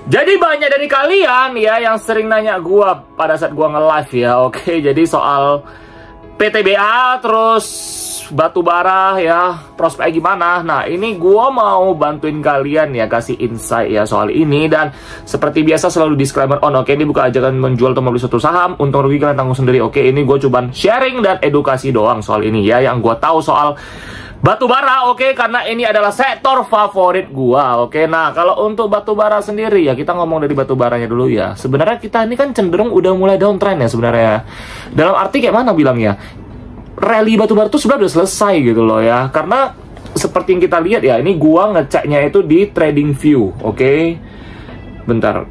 Jadi banyak dari kalian ya yang sering nanya gua pada saat gua nge-live ya. Oke, jadi soal PTBA terus batubara ya, prospek gimana. Nah, ini gua mau bantuin kalian ya, kasih insight ya soal ini. Dan seperti biasa selalu disclaimer on. Oke, ini bukan ajakan menjual atau membeli suatu saham. Untung rugi kalian tanggung sendiri. Oke, ini gue coba sharing dan edukasi doang soal ini ya, yang gua tahu soal batubara. Oke, karena ini adalah sektor favorit gua. Oke, nah kalau untuk batubara sendiri ya, kita ngomong dari batubaranya dulu ya. Sebenarnya kita ini kan cenderung udah mulai downtrend ya sebenarnya. Dalam arti kayak mana bilangnya? Rally batubara tuh sebenarnya udah selesai gitu loh ya. Karena seperti yang kita lihat ya, ini gua ngeceknya itu di TradingView. Oke. Bentar.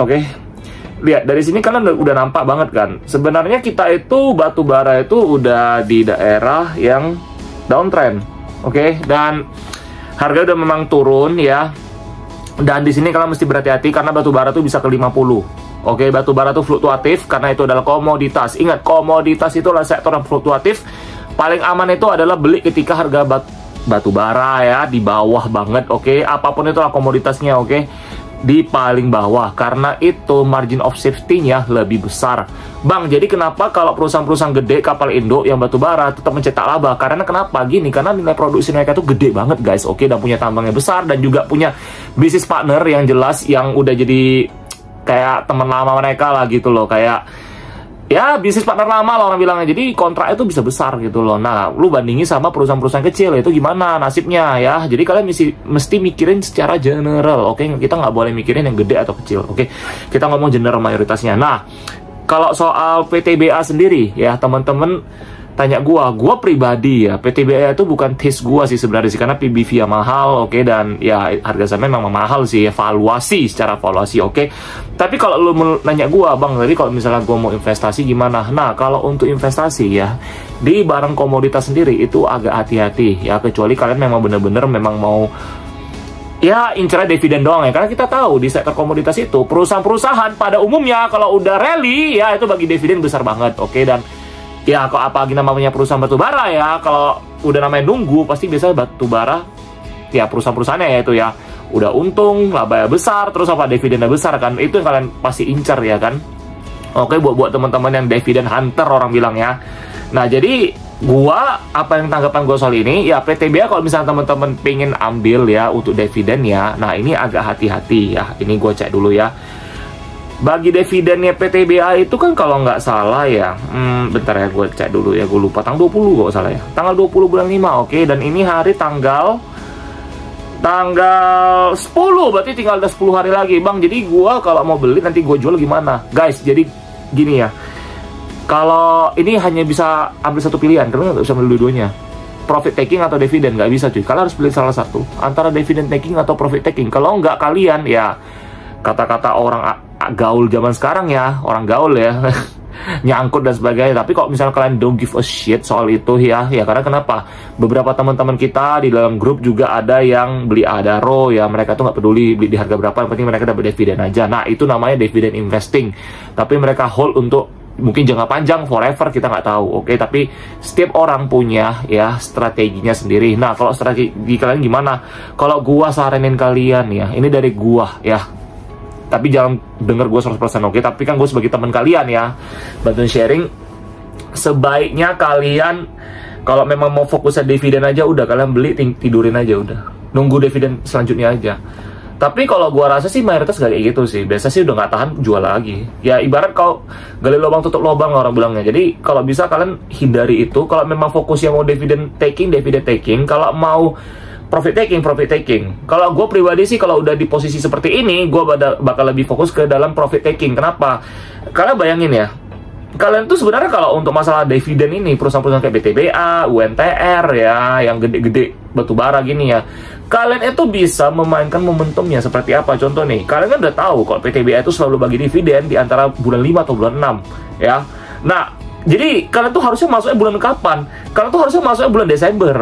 Oke. Lihat dari sini kalian udah nampak banget kan. Sebenarnya kita itu batubara itu udah di daerah yang downtrend. Oke, dan harga udah memang turun ya. Dan di sini kalian mesti berhati-hati karena batubara tuh bisa ke 50. Oke, batubara tuh fluktuatif karena itu adalah komoditas. Ingat, komoditas itu adalah sektor yang fluktuatif. Paling aman itu adalah beli ketika harga batubara ya di bawah banget. Oke, apapun itulah komoditasnya. Oke, di paling bawah karena itu margin of safety-nya lebih besar. Bang, jadi kenapa kalau perusahaan-perusahaan gede kapal induk yang batubara tetap mencetak laba? Karena kenapa? Gini, karena nilai produksi mereka tuh gede banget guys. Oke, dan punya tambangnya besar dan juga punya bisnis partner yang jelas yang udah jadi kayak teman lama mereka lah gitu loh. Kayak ya bisnis partner lama lah orang bilangnya. Jadi kontrak itu bisa besar gitu loh. Nah, lu bandingin sama perusahaan-perusahaan kecil, itu gimana nasibnya ya. Jadi kalian mesti mikirin secara general. Oke, kita nggak boleh mikirin yang gede atau kecil. Oke, kita ngomong general mayoritasnya. Nah, kalau soal PTBA sendiri ya, teman-teman tanya gua pribadi ya, PTBA itu bukan taste gua sih sebenarnya sih, karena PBV ya mahal. Oke, dan ya harga sahamnya memang mahal sih, evaluasi secara evaluasi. Oke, tapi kalau lu nanya gua, bang, tadi kalau misalnya gua mau investasi gimana? Nah, kalau untuk investasi ya di barang komoditas sendiri itu agak hati-hati ya, kecuali kalian memang bener-bener memang mau ya incernya dividen doang ya. Karena kita tahu di sektor komoditas itu perusahaan-perusahaan pada umumnya kalau udah rally ya itu bagi dividen besar banget. Oke, dan ya kalau apalagi namanya perusahaan batubara ya, kalau udah namanya nunggu pasti biasanya batubara ya perusahaan-perusahaannya ya itu ya udah untung, laba besar, terus apa dividennya besar kan. Itu yang kalian pasti incer ya kan. Oke, buat teman-teman yang dividen hunter orang bilang ya. Nah, jadi apa yang tanggapan gua soal ini ya, PTBA kalau misalnya teman-teman pengen ambil ya untuk dividen ya, nah ini agak hati-hati ya. Ini gua cek dulu ya. Bagi dividennya PTBA itu kan kalau nggak salah ya, bentar ya gue cek dulu ya, gue lupa tanggal 20 kok salah ya, tanggal 20 bulan 5. Oke, dan ini hari tanggal 10, berarti tinggal ada 10 hari lagi bang. Jadi gue kalau mau beli nanti gue jual gimana guys? Jadi gini ya, kalau ini hanya bisa ambil satu pilihan, karena nggak bisa ambil dua-duanya, profit taking atau dividen, nggak bisa cuy. Kalian harus pilih salah satu antara dividen taking atau profit taking. Kalau nggak, kalian ya kata-kata orang gaul zaman sekarang ya, orang gaul ya nyangkut dan sebagainya. Tapi kalau misalnya kalian don't give a shit soal itu ya karena kenapa? Beberapa teman-teman kita di dalam grup juga ada yang beli Adaro ya, mereka tuh nggak peduli beli di harga berapa, yang penting mereka dapat dividen aja. Nah, itu namanya dividen investing, tapi mereka hold untuk mungkin jangka panjang, forever, kita nggak tahu. Oke, tapi setiap orang punya ya strateginya sendiri. Nah, kalau strategi kalian gimana? Kalau gua saranin kalian ya, ini dari gua ya, tapi jangan denger gue 100%. Oke, tapi kan gue sebagai teman kalian ya, bantuin sharing. Sebaiknya kalian kalau memang mau fokusnya dividen aja, udah kalian beli tidurin aja, udah nunggu dividen selanjutnya aja. Tapi kalau gue rasa sih mayoritas gak kayak gitu sih, biasa sih udah nggak tahan jual lagi ya. Ibarat kau gali lubang tutup lubang orang bilangnya. Jadi kalau bisa kalian hindari itu. Kalau memang fokusnya mau dividen taking. Kalau mau profit taking. Kalau gue pribadi sih, kalau udah di posisi seperti ini, gue bakal lebih fokus ke dalam profit taking. Kenapa? Karena bayangin ya, kalian tuh sebenarnya kalau untuk masalah dividen ini, perusahaan-perusahaan kayak BTBA, UNTR ya, yang gede-gede batubara gini ya, kalian itu bisa memainkan momentumnya seperti apa. Contoh nih, kalian kan udah tahu kalau PTBA itu selalu bagi dividen di antara bulan 5 atau bulan 6 ya. Nah, jadi kalian tuh harusnya masuknya bulan kapan? Kalian tuh harusnya masuknya bulan Desember.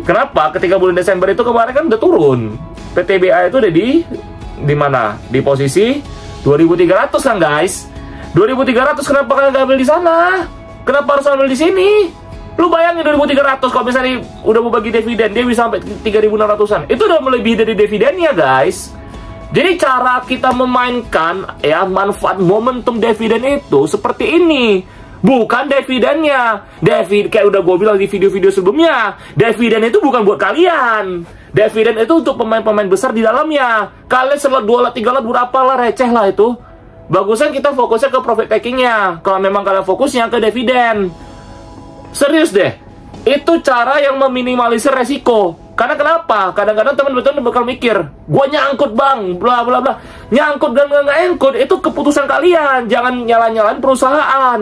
Kenapa? Ketika bulan Desember itu kemarin kan udah turun. PTBA itu udah di mana? Di posisi 2.300 kan guys. 2.300, kenapa kalian nggak ambil di sana? Kenapa harus ambil di sini? Lu bayangin 2.300 kalau misalnya udah mau bagi dividen, dia bisa sampai 3.600-an. Itu udah melebihi dari dividennya guys. Jadi cara kita memainkan ya manfaat momentum dividen itu seperti ini. Bukan dividennya. Kayak udah gue bilang di video-video sebelumnya, dividen itu bukan buat kalian. Dividen itu untuk pemain-pemain besar di dalamnya. Kalian setelah 2 lot, 3 lot, berapa lah, receh lah itu. Bagusan kita fokusnya ke profit takingnya. Kalau memang kalian fokusnya ke dividen. Serius deh. Itu cara yang meminimalisir resiko. Karena kenapa? Kadang-kadang teman-teman bakal mikir, gue nyangkut bang, bla bla bla. Nyangkut dan nggak nyangkut, itu keputusan kalian. Jangan nyala-nyalain perusahaan.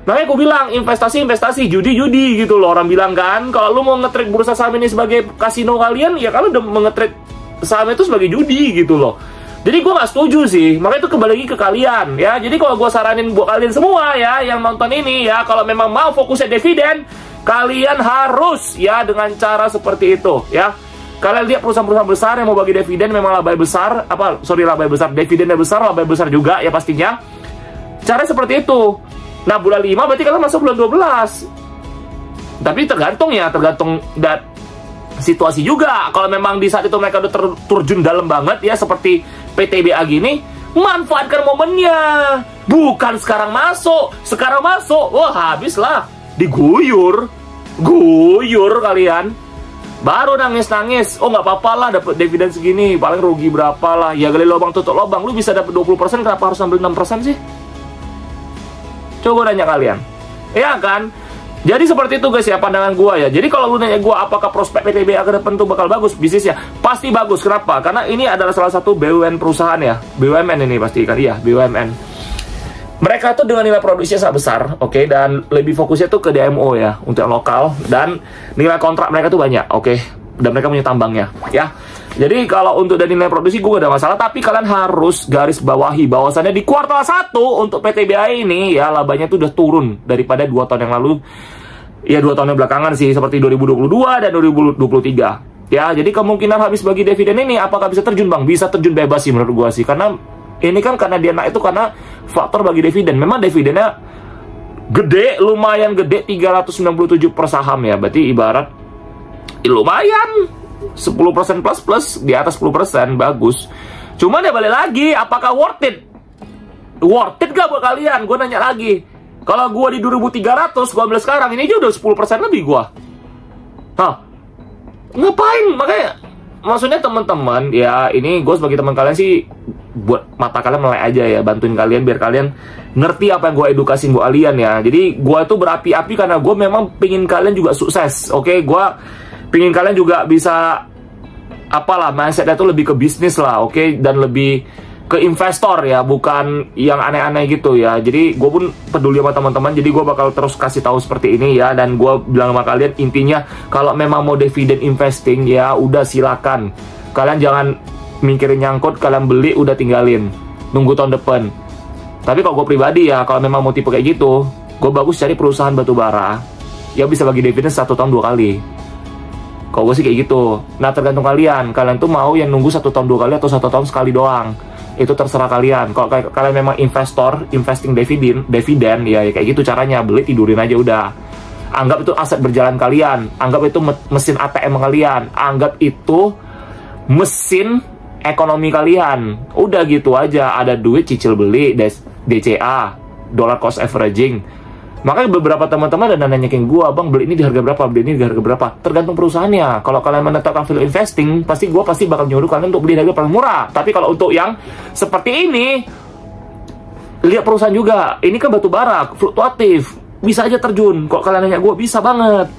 Makanya aku bilang, investasi, judi gitu loh. Orang bilang kan, kalau lu mau nge-trade bursa saham ini sebagai kasino kalian, ya kalau udah nge-trade saham itu sebagai judi gitu loh. Jadi gue gak setuju sih. Makanya itu kembali lagi ke kalian ya. Jadi kalau gue saranin buat kalian semua ya yang nonton ini ya, kalau memang mau fokusnya dividen, kalian harus ya dengan cara seperti itu ya. Kalian lihat perusahaan-perusahaan besar yang mau bagi dividen memang laba besar, dividennya besar, laba besar juga ya pastinya. Cara seperti itu. Nah bulan 5 berarti kalian masuk bulan 12. Tapi tergantung situasi juga. Kalau memang di saat itu mereka udah terjun dalam banget ya, seperti PTBA gini, manfaatkan momennya. Bukan sekarang masuk. Sekarang masuk, wah habislah. Diguyur kalian. Baru nangis-nangis. Oh nggak apa-apa lah dapat dividen segini, paling rugi berapa lah. Ya gali lubang tutup lubang. Lu bisa dapat 20%, kenapa harus ambil 6% sih? Coba nanya kalian. Ya kan? Jadi seperti itu guys ya pandangan gua ya. Jadi kalau lu nanya gua apakah prospek PTBA ke depan tuh bakal bagus bisnisnya? Pasti bagus. Kenapa? Karena ini adalah salah satu BUMN perusahaan ya. BUMN ini pasti kan ya, BUMN. Mereka tuh dengan nilai produksinya sangat besar, oke, dan lebih fokusnya tuh ke DMO ya, untuk yang lokal, dan nilai kontrak mereka tuh banyak, oke, dan mereka punya tambangnya ya. Jadi kalau untuk dari nilai produksi gue gak ada masalah, tapi kalian harus garis bawahi bahwasannya di kuartal 1 untuk PTBA ini ya labanya tuh udah turun daripada 2 tahun yang lalu. Ya 2 tahun yang belakangan sih, seperti 2022 dan 2023. Ya, jadi kemungkinan habis bagi dividen ini apakah bisa terjun bang? Bisa terjun bebas sih menurut gue sih, karena ini kan karena dia naik itu karena faktor bagi dividen. Memang dividennya gede, lumayan gede, 397 per saham ya. Berarti ibarat lumayan 10% plus di atas 10%, bagus. Cuman ya balik lagi, apakah worth it? Worth it gak buat kalian? Gue nanya lagi. Kalau gue di 2.300, gue ambil sekarang, ini aja udah 10% lebih gue. Hah? Ngapain? Makanya, maksudnya teman-teman, ya ini gue sebagai teman kalian sih, buat mata kalian melek aja ya, bantuin kalian biar kalian ngerti apa yang gue edukasin buat kalian ya. Jadi gue tuh berapi-api karena gue memang pingin kalian juga sukses, oke? Gue pingin kalian juga bisa apalah, mindsetnya tuh lebih ke bisnis lah, oke? Dan lebih ke investor ya, bukan yang aneh-aneh gitu ya. Jadi gue pun peduli sama teman-teman, jadi gue bakal terus kasih tahu seperti ini ya. Dan gue bilang sama kalian, intinya kalau memang mau dividen investing ya udah silakan. Kalian jangan mikirin nyangkut, kalian beli udah tinggalin, nunggu tahun depan. Tapi kalau gue pribadi ya, kalau memang mau tipe kayak gitu, gue bagus cari perusahaan batubara yang bisa bagi dividen 1 tahun 2 kali. Kalau gue sih kayak gitu. Nah tergantung kalian tuh mau yang nunggu 1 tahun 2 kali atau 1 tahun sekali doang. Itu terserah kalian. Kalau kalian memang investing dividen ya kayak gitu caranya, beli tidurin aja udah. Anggap itu aset berjalan kalian, anggap itu mesin ATM kalian, anggap itu mesin ekonomi kalian. Udah gitu aja, ada duit cicil beli, DCA, dollar cost averaging. Makanya beberapa teman-teman ada nanya ke gue, bang beli ini di harga berapa, beli ini di harga berapa. Tergantung perusahaannya. Kalau kalian menetapkan value investing, pasti gue bakal nyuruh kalian untuk beli harga paling murah. Tapi kalau untuk yang seperti ini, lihat perusahaan juga. Ini kan batu bara, fluktuatif, bisa aja terjun. Kalau kalian nanya gue, bisa banget.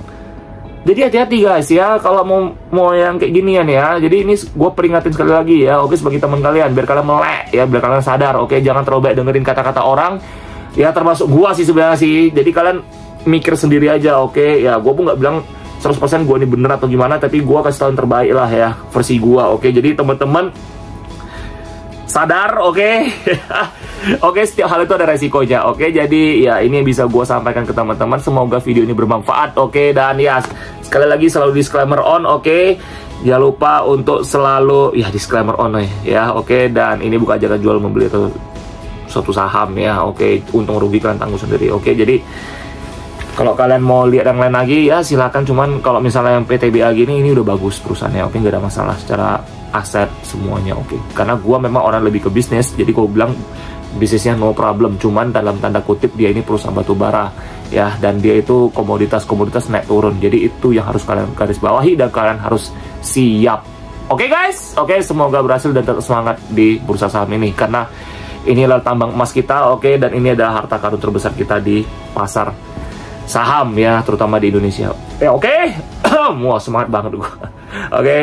Jadi hati-hati guys ya, kalau mau yang kayak ginian ya. Jadi ini gue peringatin sekali lagi ya, oke, sebagai teman kalian, biar kalian melek ya, biar kalian sadar, oke, jangan terlalu banyak dengerin kata-kata orang. Ya termasuk gua sih sebenarnya sih. Jadi kalian mikir sendiri aja, oke? Ya gua pun nggak bilang 100% gua ini bener atau gimana, tapi gua kasih tahu yang terbaik lah ya, versi gua, oke? Jadi teman-teman sadar, oke? Oke, setiap hal itu ada resikonya, oke? Jadi ya ini yang bisa gua sampaikan ke teman-teman. Semoga video ini bermanfaat, oke? Dan ya sekali lagi selalu disclaimer on, oke? Jangan lupa untuk selalu ya disclaimer on ya, oke? Dan ini bukan ajakan jual membeli atau suatu saham ya, oke, untung rugi kalian tanggung sendiri, oke. Jadi kalau kalian mau lihat yang lain lagi ya silakan, cuman kalau misalnya yang PTBA gini ini udah bagus perusahaannya, oke, nggak ada masalah secara aset semuanya, oke. Karena gue memang orang lebih ke bisnis, jadi gue bilang bisnisnya no problem, cuman dalam tanda kutip dia ini perusahaan batu bara ya, dan dia itu komoditas naik turun, jadi itu yang harus kalian garis bawahi dan kalian harus siap. Oke guys, oke, semoga berhasil dan tetap semangat di bursa saham ini, karena inilah tambang emas kita, oke, dan ini adalah harta karun terbesar kita di pasar saham ya, terutama di Indonesia. Oke. Wah, semangat banget gue. Oke.